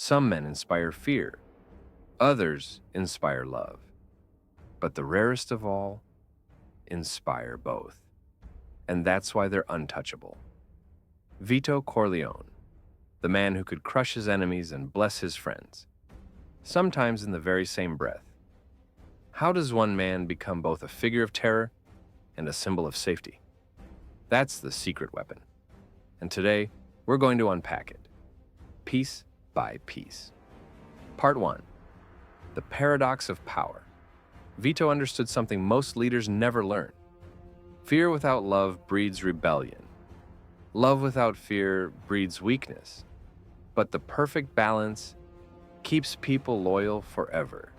Some men inspire fear, others inspire love, but the rarest of all inspire both. And that's why they're untouchable. Vito Corleone, the man who could crush his enemies and bless his friends, sometimes in the very same breath. How does one man become both a figure of terror and a symbol of safety? That's the secret weapon. And today, we're going to unpack it, piece by piece. Part 1. The paradox of power. Vito understood something most leaders never learn. Fear without love breeds rebellion. Love without fear breeds weakness. But the perfect balance keeps people loyal forever.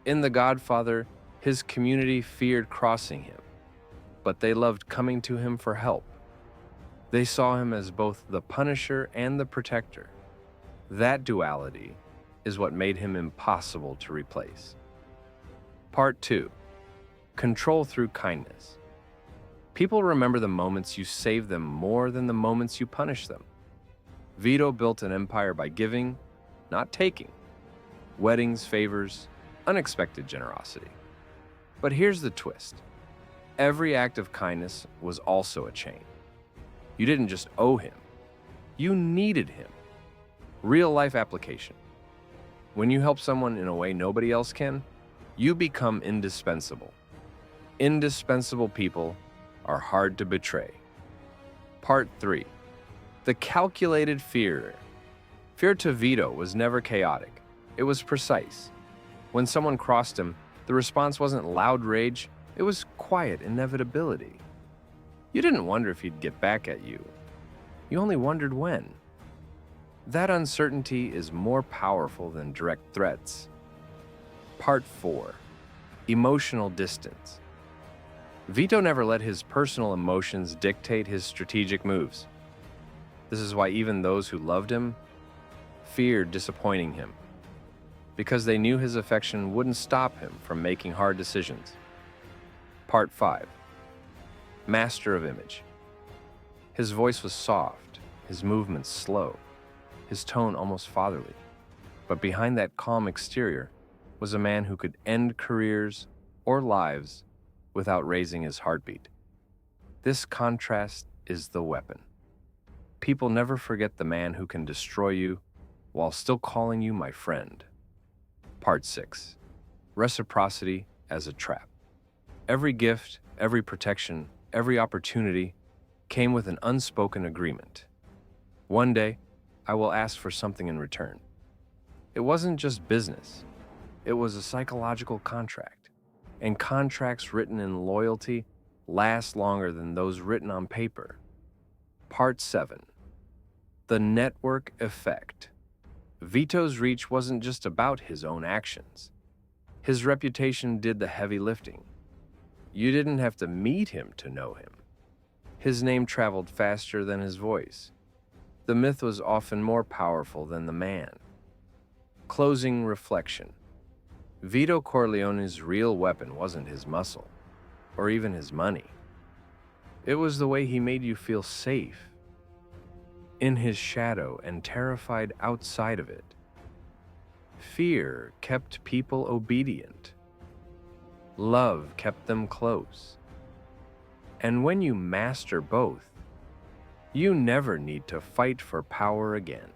In The Godfather, his community feared crossing him, but they loved coming to him for help. They saw him as both the punisher and the protector. That duality is what made him impossible to replace. Part 2. Control through kindness. People remember the moments you save them more than the moments you punish them. Vito built an empire by giving, not taking. Weddings, favors, unexpected generosity. But here's the twist. Every act of kindness was also a chain. You didn't just owe him. You needed him. Real-life application. When you help someone in a way nobody else can, you become indispensable. Indispensable people are hard to betray. Part 3. The calculated fear. Fear to Vito was never chaotic. It was precise. When someone crossed him, the response wasn't loud rage, it was quiet inevitability. You didn't wonder if he'd get back at you. You only wondered when. That uncertainty is more powerful than direct threats. Part 4. Emotional distance. Vito never let his personal emotions dictate his strategic moves. This is why even those who loved him feared disappointing him, because they knew his affection wouldn't stop him from making hard decisions. Part 5. Master of image. His voice was soft, his movements slow, his tone almost fatherly. But behind that calm exterior was a man who could end careers or lives without raising his heartbeat. This contrast is the weapon. People never forget the man who can destroy you while still calling you my friend. Part 6. Reciprocity as a trap. Every gift, every protection, every opportunity came with an unspoken agreement. One day, I will ask for something in return. It wasn't just business. It was a psychological contract. And contracts written in loyalty last longer than those written on paper. Part 7. The network effect. Vito's reach wasn't just about his own actions. His reputation did the heavy lifting. You didn't have to meet him to know him. His name traveled faster than his voice. The myth was often more powerful than the man. Closing reflection. Vito Corleone's real weapon wasn't his muscle, or even his money. It was the way he made you feel safe, in his shadow and terrified outside of it. Fear kept people obedient. Love kept them close. And when you master both, you never need to fight for power again.